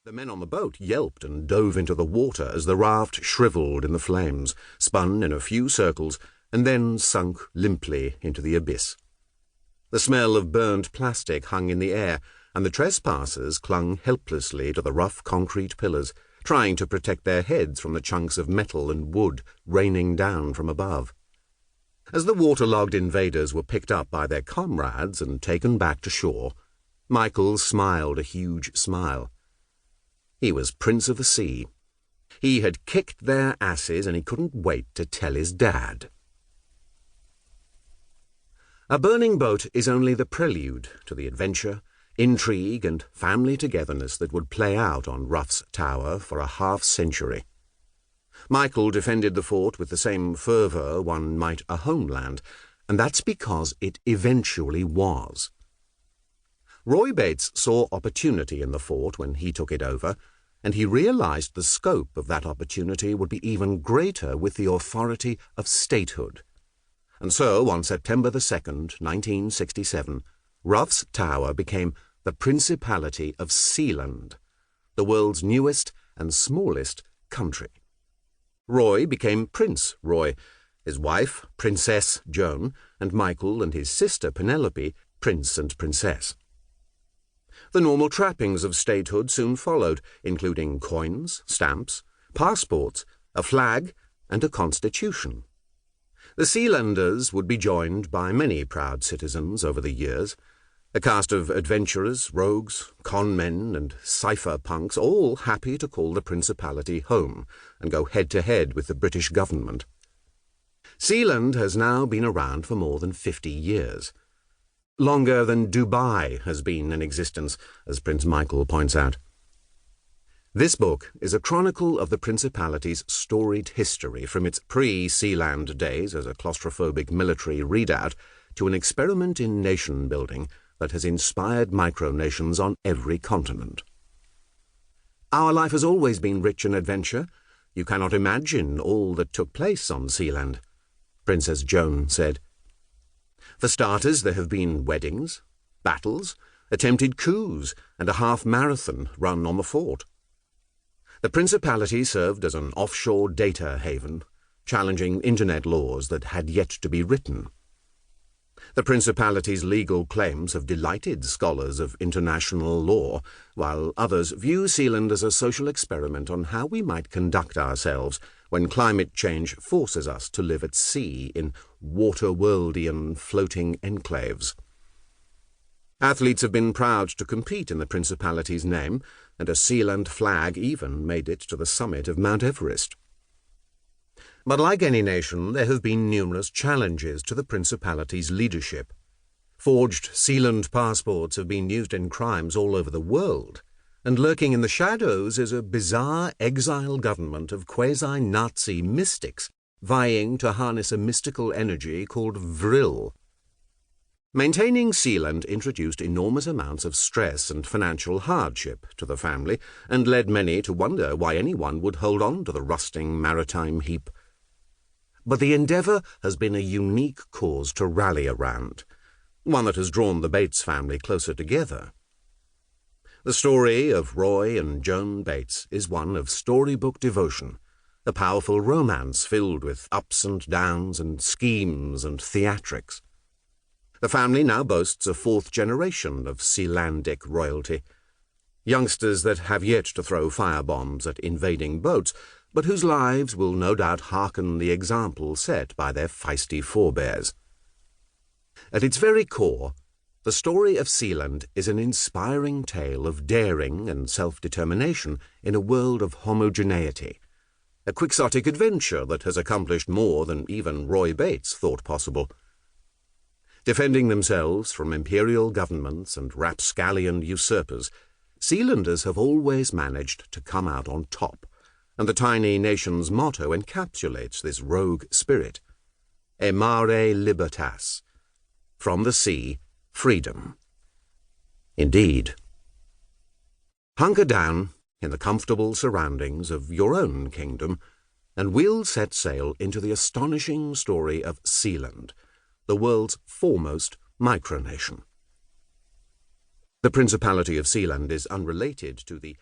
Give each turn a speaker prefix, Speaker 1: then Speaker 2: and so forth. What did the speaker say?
Speaker 1: The men on the boat yelped and dove into the water as the raft shriveled in the flames, spun in a few circles, and then sunk limply into the abyss. The smell of burned plastic hung in the air, and the trespassers clung helplessly to the rough concrete pillars, trying to protect their heads from the chunks of metal and wood raining down from above. As the waterlogged invaders were picked up by their comrades and taken back to shore, Michael smiled a huge smile. He was Prince of the Sea. He had kicked their asses, and he couldn't wait to tell his dad. A burning boat is only the prelude to the adventure, intrigue, and family togetherness that would play out on Ruff's Tower for a half-century. Michael defended the fort with the same fervour one might a homeland, and that's because it eventually was. Roy Bates saw opportunity in the fort when he took it over, and he realized the scope of that opportunity would be even greater with the authority of statehood. And so, on September the 2nd, 1967, Ruff's Tower became the Principality of Sealand, the world's newest and smallest country. Roy became Prince Roy, his wife, Princess Joan, and Michael and his sister Penelope, Prince and Princess. The normal trappings of statehood soon followed, including coins, stamps, passports, a flag, and a constitution. The Sealanders would be joined by many proud citizens over the years, a cast of adventurers, rogues, con-men, and cypher-punks, all happy to call the Principality home and go head-to-head with the British government. Sealand has now been around for more than 50 years. Longer than Dubai has been in existence, as Prince Michael points out. This book is a chronicle of the Principality's storied history from its pre-Sealand days as a claustrophobic military redoubt to an experiment in nation-building that has inspired micronations on every continent. Our life has always been rich in adventure. You cannot imagine all that took place on Sealand, Princess Joan said. For starters, there have been weddings, battles, attempted coups, and a half-marathon run on the fort. The Principality served as an offshore data haven, challenging internet laws that had yet to be written. The Principality's legal claims have delighted scholars of international law, while others view Sealand as a social experiment on how we might conduct ourselves when climate change forces us to live at sea in water-worldian floating enclaves. Athletes have been proud to compete in the Principality's name, and a Sealand flag even made it to the summit of Mount Everest. But like any nation, there have been numerous challenges to the Principality's leadership. Forged Sealand passports have been used in crimes all over the world, and lurking in the shadows is a bizarre exile government of quasi-Nazi mystics vying to harness a mystical energy called vril. Maintaining Sealand introduced enormous amounts of stress and financial hardship to the family, and led many to wonder why anyone would hold on to the rusting maritime heap. But the endeavour has been a unique cause to rally around, one that has drawn the Bates family closer together. The story of Roy and Joan Bates is one of storybook devotion, a powerful romance filled with ups and downs and schemes and theatrics. The family now boasts a fourth generation of Sealandic royalty, youngsters that have yet to throw firebombs at invading boats, but whose lives will no doubt hearken the example set by their feisty forebears. At its very core, the story of Sealand is an inspiring tale of daring and self-determination in a world of homogeneity, a quixotic adventure that has accomplished more than even Roy Bates thought possible. Defending themselves from imperial governments and rapscallion usurpers, Sealanders have always managed to come out on top, and the tiny nation's motto encapsulates this rogue spirit: E mare libertas, from the sea, freedom. Indeed. Hunker down in the comfortable surroundings of your own kingdom, and we'll set sail into the astonishing story of Sealand, the world's foremost micronation. The Principality of Sealand is unrelated to the